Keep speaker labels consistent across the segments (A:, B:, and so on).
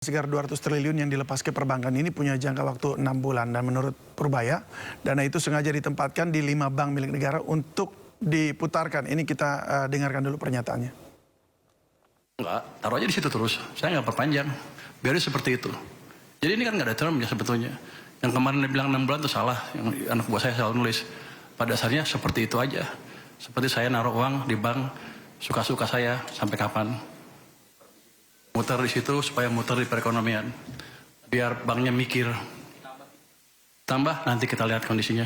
A: Sekitar 200 triliun yang dilepas ke perbankan ini punya jangka waktu 6 bulan dan menurut Purbaya, dana itu sengaja ditempatkan di 5 bank milik negara untuk diputarkan. Ini kita dengarkan dulu pernyataannya.
B: Enggak, taruh aja di situ terus. Saya nggak perpanjang. Biarin seperti itu. Jadi ini kan nggak ada termnya sebetulnya. Yang kemarin dia bilang 6 bulan itu salah. Yang anak buah saya selalu nulis. Pada dasarnya seperti itu aja. Seperti saya naruh uang di bank, suka-suka saya sampai kapan. Muter di situ supaya muter di perekonomian. Biar banknya mikir. Tambah, nanti kita lihat kondisinya.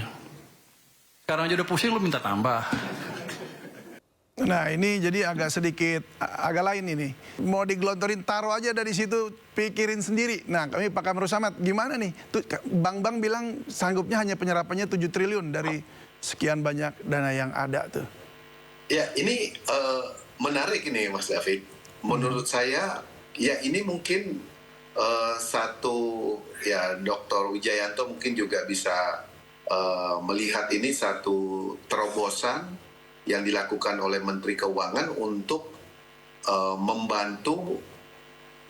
B: Sekarang aja udah pusing, lu minta tambah.
A: Nah ini jadi agak sedikit, agak lain ini. Mau digelontorin, taruh aja dari situ, pikirin sendiri. Nah kami Pak Kamru Samad, gimana nih? Bank-bank bilang sanggupnya hanya penyerapannya 7 triliun dari sekian banyak dana yang ada tuh.
C: Ya ini menarik ini Mas David. Menurut saya ya ini mungkin satu ya Dr. Wijayanto mungkin juga bisa melihat ini satu terobosan yang dilakukan oleh Menteri Keuangan untuk membantu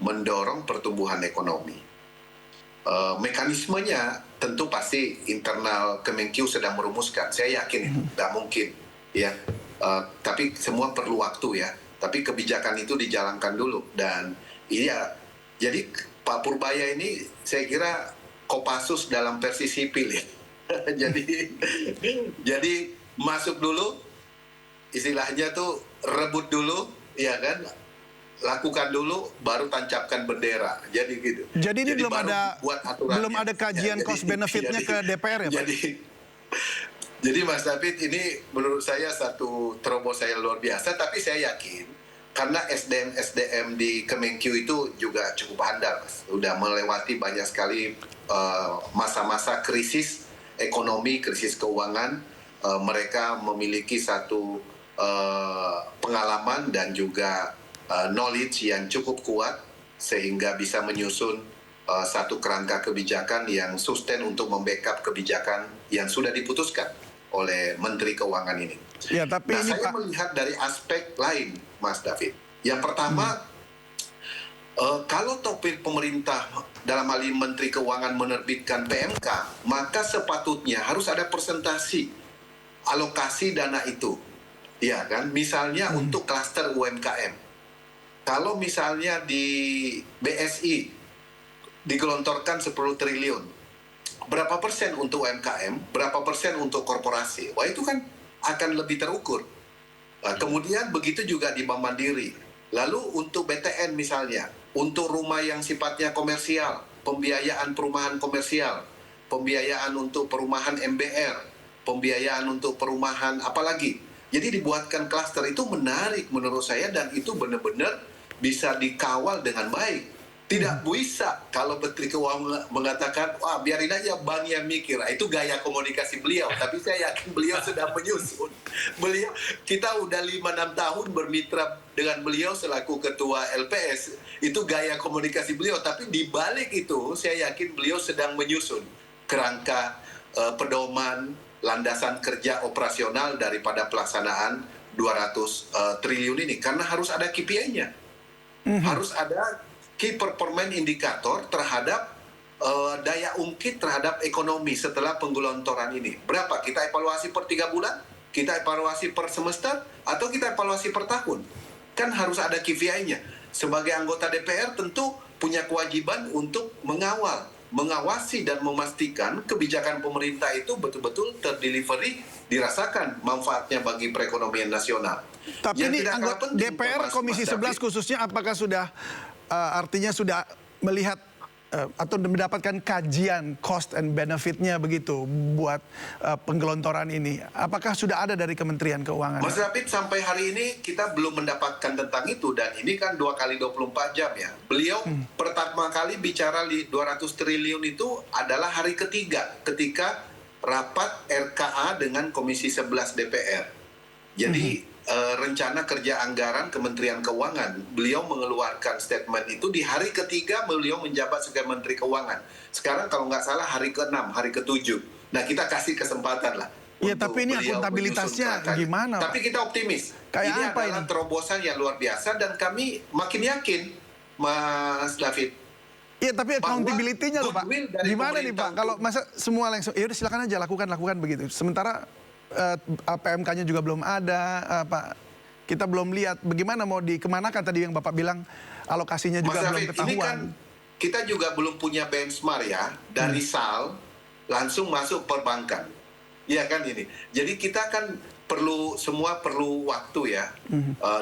C: mendorong pertumbuhan ekonomi. Mekanismenya tentu pasti internal Kemenkyu sedang merumuskan. Saya yakin itu nggak mungkin ya. Tapi semua perlu waktu ya. Tapi kebijakan itu dijalankan dulu dan iya. Jadi Pak Purbaya ini saya kira Kopassus dalam versi sipil ya. jadi masuk dulu, istilahnya tuh rebut dulu, ya kan? Lakukan dulu, baru tancapkan bendera. Jadi gitu.
A: Jadi ini belum ada kajian
C: ya,
A: cost benefitnya ke DPR ya Pak?
C: Jadi Mas David ini menurut saya satu terobosan yang luar biasa, tapi saya yakin karena SDM di Kemenkyu itu juga cukup handal, Mas. Udah melewati banyak sekali masa-masa krisis ekonomi, krisis keuangan. Mereka memiliki satu pengalaman dan juga knowledge yang cukup kuat sehingga bisa menyusun satu kerangka kebijakan yang sustain untuk membackup kebijakan yang sudah diputuskan oleh Menteri Keuangan ini.
A: Ya, tapi
C: nah,
A: ini
C: saya melihat dari aspek lain, Mas David. Yang pertama, kalau topik pemerintah dalam hal ini Menteri Keuangan menerbitkan PMK, maka sepatutnya harus ada presentasi alokasi dana itu, ya kan? Misalnya untuk klaster UMKM. Kalau misalnya di BSI digelontorkan 10 triliun, berapa persen untuk UMKM, berapa persen untuk korporasi? Wah itu kan akan lebih terukur. Kemudian begitu juga di Bank Mandiri. Lalu untuk BTN misalnya, untuk rumah yang sifatnya komersial, pembiayaan perumahan komersial, pembiayaan untuk perumahan MBR, pembiayaan untuk perumahan apalagi. Jadi dibuatkan klaster itu menarik menurut saya dan itu benar-benar bisa dikawal dengan baik. Tidak bisa kalau Menteri Keuangan mengatakan, wah biarin aja bank yang mikir. Itu gaya komunikasi beliau. Tapi saya yakin beliau sudah menyusun. Kita udah 5-6 tahun bermitra dengan beliau selaku ketua LPS. Itu gaya komunikasi beliau. Tapi di balik itu saya yakin beliau sedang menyusun kerangka pedoman landasan kerja operasional daripada pelaksanaan 200 triliun ini. Karena harus ada KPI-nya. Harus ada Key Performance Indicator terhadap daya ungkit terhadap ekonomi setelah penggelontoran ini. Berapa? Kita evaluasi per 3 bulan? Kita evaluasi per semester? Atau kita evaluasi per tahun? Kan harus ada KPI-nya. Sebagai anggota DPR tentu punya kewajiban untuk mengawasi dan memastikan kebijakan pemerintah itu betul-betul terdelivery, dirasakan manfaatnya bagi perekonomian nasional.
A: Tapi ini anggota DPR Komisi 11 khususnya apakah sudah artinya sudah melihat atau mendapatkan kajian cost and benefitnya begitu buat penggelontoran ini? Apakah sudah ada dari Kementerian Keuangan?
C: Mas David, sampai hari ini kita belum mendapatkan tentang itu dan ini kan 2 kali 24 jam ya. Beliau pertama kali bicara 200 triliun itu adalah hari ketiga ketika rapat RKA dengan Komisi 11 DPR. Jadi rencana kerja anggaran Kementerian Keuangan, beliau mengeluarkan statement itu di hari ketiga beliau menjabat sebagai Menteri Keuangan. Sekarang kalau nggak salah hari ke-6, hari ke-7. Nah kita kasih kesempatan lah.
A: Iya tapi ini akuntabilitasnya gimana?
C: Tapi kita optimis.
A: Kayak
C: ini
A: apa
C: adalah
A: ini?
C: terobosan yang luar biasa dan kami makin yakin, Mas David.
A: Iya, tapi
C: bahwa
A: accountability-nya loh Pak.
C: goodwill dari
A: Gimana nih
C: pemerintah
A: Pak, kalau masa semua langsung, ya udah silakan aja lakukan begitu. Sementara PMK-nya juga belum ada, Pak. Kita belum lihat bagaimana mau dikemanakan tadi yang Bapak bilang alokasinya juga
C: Mas
A: belum
C: David, ini kan
A: ketahuan.
C: kita juga belum punya benchmark ya dari SAL langsung masuk perbankan. Iya kan ini. Jadi kita kan semua perlu waktu ya.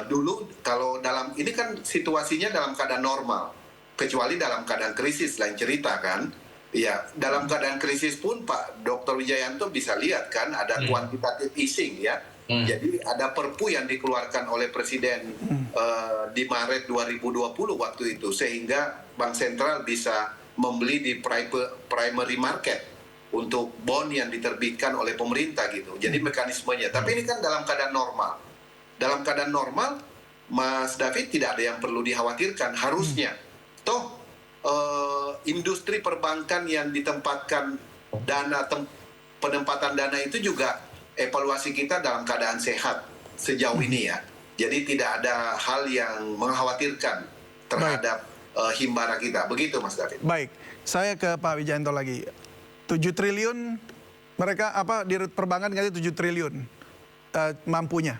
C: Dulu kalau ini kan situasinya dalam keadaan normal, kecuali dalam keadaan krisis lain cerita kan. Ya, dalam keadaan krisis pun Pak Dr. Wijayanto bisa lihat kan ada quantitative easing ya. Jadi ada perpu yang dikeluarkan oleh Presiden di Maret 2020 waktu itu, sehingga Bank Sentral bisa membeli di primary market untuk bond yang diterbitkan oleh pemerintah gitu. Jadi mekanismenya. Tapi ini kan dalam keadaan normal. Dalam keadaan normal, Mas David, tidak ada yang perlu dikhawatirkan harusnya. Toh industri perbankan yang ditempatkan penempatan dana itu juga evaluasi kita dalam keadaan sehat sejauh ini ya. Jadi tidak ada hal yang mengkhawatirkan terhadap himbara kita. Begitu Mas David.
A: Baik, saya ke Pak Wijayanto lagi. 7 triliun mereka di perbankan ngasih 7 triliun mampunya.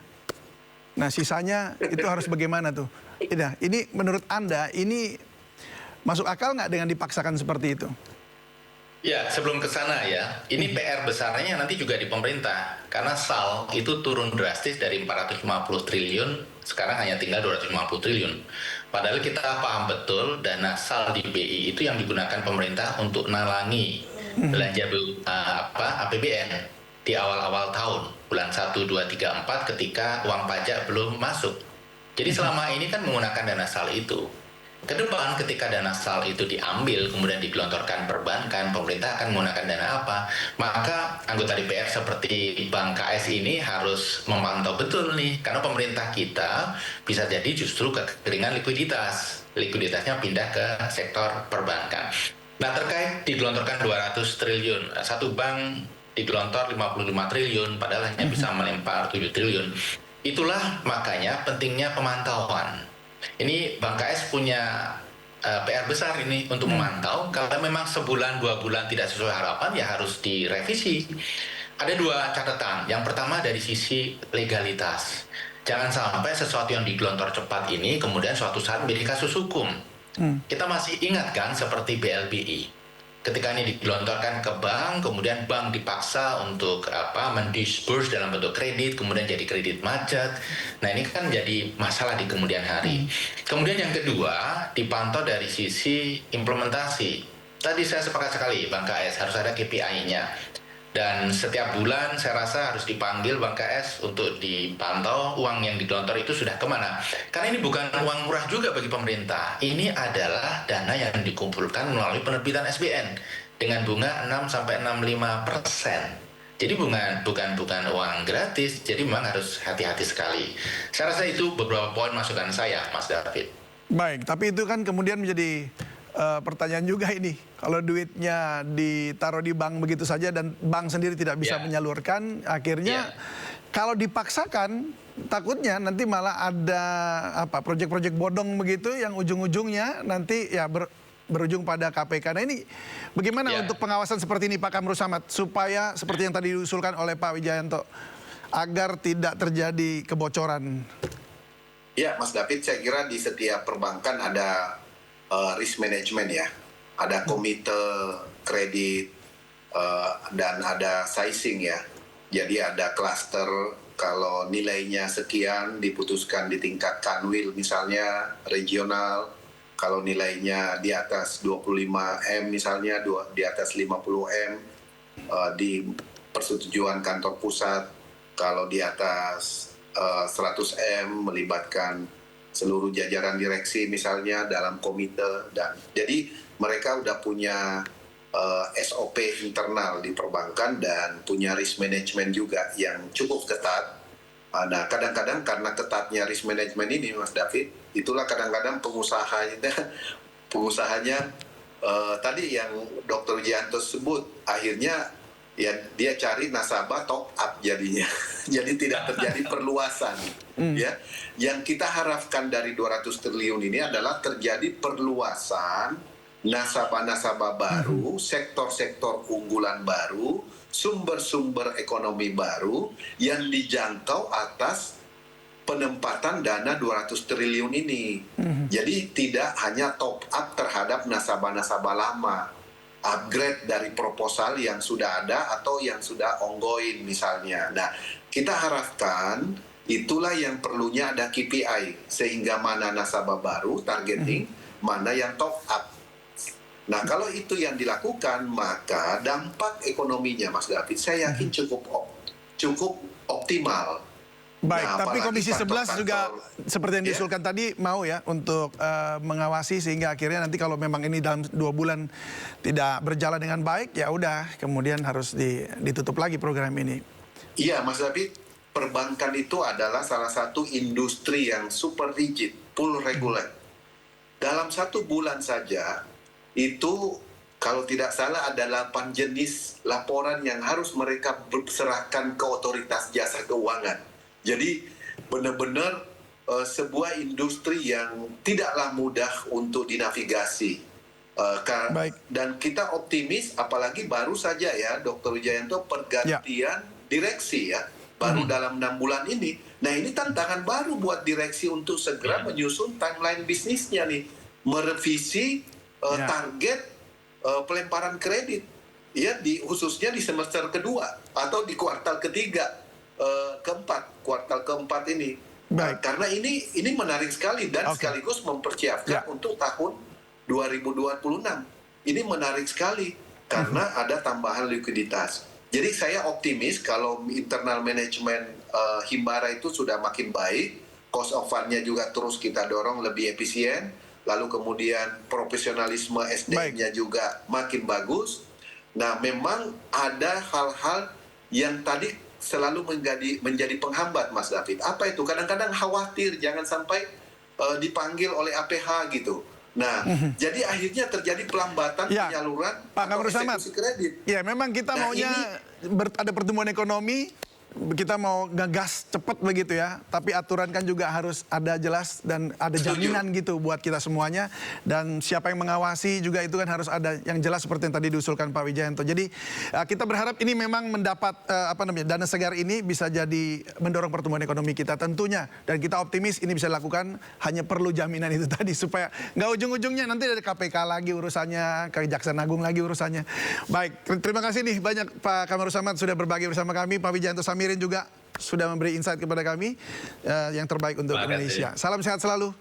A: Nah sisanya itu harus bagaimana tuh? Nah, ini menurut Anda ini masuk akal nggak dengan dipaksakan seperti itu?
D: Ya, sebelum ke sana ya, ini PR besarnya nanti juga di pemerintah. Karena SAL itu turun drastis dari 450 triliun, sekarang hanya tinggal 250 triliun. Padahal kita paham betul dana SAL di BI itu yang digunakan pemerintah untuk nalangi belanja APBN di awal-awal tahun, bulan 1, 2, 3, 4 ketika uang pajak belum masuk. Jadi selama ini kan menggunakan dana SAL itu. Ke depan ketika dana SAL itu diambil kemudian digelontorkan perbankan, pemerintah akan menggunakan dana apa? Maka anggota DPR seperti Bang KS ini harus memantau betul nih, karena pemerintah kita bisa jadi justru kekeringan likuiditas. Likuiditasnya pindah ke sektor perbankan. Nah, terkait digelontorkan 200 triliun, satu bank digelontor 55 triliun padahal hanya bisa melempar 7 triliun. Itulah makanya pentingnya pemantauan. Ini Bang KS punya PR besar ini untuk memantau. Kalau memang sebulan, 2 bulan tidak sesuai harapan, ya harus direvisi. Ada 2 catatan. Yang pertama dari sisi legalitas. Jangan sampai sesuatu yang digelontor cepat ini kemudian suatu saat menjadi kasus hukum. Kita masih ingat kan seperti BLBI. Ketika ini digelontorkan ke bank, kemudian bank dipaksa untuk mendisburse dalam bentuk kredit, kemudian jadi kredit macet. Nah, ini kan jadi masalah di kemudian hari. Kemudian yang kedua, dipantau dari sisi implementasi. Tadi saya sepakat sekali, Bang KS, harus ada KPI-nya. Dan setiap bulan saya rasa harus dipanggil Bang KS untuk dipantau uang yang digelontor itu sudah kemana. Karena ini bukan uang murah juga bagi pemerintah. Ini adalah dana yang dikumpulkan melalui penerbitan SBN dengan bunga 6-65%. Jadi bukan uang gratis, jadi memang harus hati-hati sekali. Saya rasa itu beberapa poin masukan saya, Mas David.
A: Baik, tapi itu kan kemudian menjadi pertanyaan juga ini. Kalau duitnya ditaruh di bank begitu saja dan bank sendiri tidak bisa menyalurkan, akhirnya kalau dipaksakan takutnya nanti malah ada proyek-proyek bodong begitu yang ujung-ujungnya nanti ya berujung pada KPK. Nah ini bagaimana untuk pengawasan seperti ini Pak Kamru Samad supaya seperti yang tadi diusulkan oleh Pak Wijayanto agar tidak terjadi kebocoran?
C: Ya Mas David, saya kira di setiap perbankan ada risk management ya, ada komite kredit dan ada sizing ya. Jadi ada klaster, kalau nilainya sekian diputuskan di tingkat kanwil misalnya regional, kalau nilainya di atas 25M misalnya, di atas 50M di persetujuan kantor pusat, kalau di atas 100M melibatkan seluruh jajaran direksi misalnya dalam komite. Dan jadi mereka udah punya SOP internal di perbankan dan punya risk management juga yang cukup ketat. Nah kadang-kadang karena ketatnya risk management ini Mas David, itulah kadang-kadang pengusahanya tadi yang Dr. Wijayanto sebut, akhirnya ya dia cari nasabah top up jadinya. Jadi tidak terjadi perluasan. Ya, yang kita harapkan dari 200 triliun ini adalah terjadi perluasan nasabah-nasabah baru, sektor-sektor unggulan baru, sumber-sumber ekonomi baru yang dijangkau atas penempatan dana 200 triliun ini. Jadi tidak hanya top up terhadap nasabah-nasabah lama, upgrade dari proposal yang sudah ada atau yang sudah ongoing misalnya. Nah, kita harapkan itulah yang perlunya ada KPI, sehingga mana nasabah baru targeting, mana yang top up. Nah, kalau itu yang dilakukan, maka dampak ekonominya, Mas David, saya yakin cukup optimal.
A: Baik,
C: Nah,
A: tapi
C: apalagi
A: Komisi 11 juga
C: kantor-kantor,
A: seperti yang diusulkan tadi mau ya untuk mengawasi sehingga akhirnya nanti kalau memang ini dalam 2 bulan tidak berjalan dengan baik, ya udah kemudian harus ditutup lagi program ini.
C: Iya, Mas David, perbankan itu adalah salah satu industri yang super rigid, full regulate. Dalam 1 bulan saja, itu kalau tidak salah ada 8 jenis laporan yang harus mereka serahkan ke otoritas jasa keuangan. Jadi benar-benar sebuah industri yang tidaklah mudah untuk dinavigasi.
A: Baik.
C: Dan kita optimis, apalagi baru saja ya, Dr. Wijayanto, pergantian direksi ya, baru dalam 6 bulan ini. Nah, ini tantangan baru buat direksi untuk segera menyusun timeline bisnisnya nih, merevisi target pelemparan kredit ya, khususnya di semester kedua atau di kuartal ketiga, kuartal keempat ini.
A: Baik.
C: Karena ini menarik sekali dan sekaligus mempersiapkan untuk tahun 2026. Ini menarik sekali karena ada tambahan likuiditas. Jadi saya optimis kalau internal manajemen Himbara itu sudah makin baik, cost of fund-nya juga terus kita dorong lebih efisien, lalu kemudian profesionalisme SDM-nya juga makin bagus. Nah, memang ada hal-hal yang tadi selalu menjadi penghambat, Mas David. Apa itu? Kadang-kadang khawatir jangan sampai dipanggil oleh APH gitu. Nah, jadi akhirnya terjadi pelambatan penyaluran
A: Pak
C: atau
A: Kamru Samad,
C: eksekusi kredit.
A: ya memang kita maunya ada pertumbuhan ekonomi, kita mau ngegas cepat begitu ya, tapi aturan kan juga harus ada jelas dan ada jaminan gitu buat kita semuanya, dan siapa yang mengawasi juga itu kan harus ada yang jelas seperti yang tadi diusulkan Pak Wijayanto. Jadi kita berharap ini memang mendapat dana segar ini bisa jadi mendorong pertumbuhan ekonomi kita tentunya, dan kita optimis ini bisa dilakukan, hanya perlu jaminan itu tadi supaya nggak ujung-ujungnya nanti dari KPK lagi urusannya, Kejaksaan Agung lagi urusannya. Baik, terima kasih nih banyak Pak Kamru Samad sudah berbagi bersama kami, Pak Wijayanto Samirin juga sudah memberi insight kepada kami yang terbaik untuk Indonesia. Salam sehat selalu.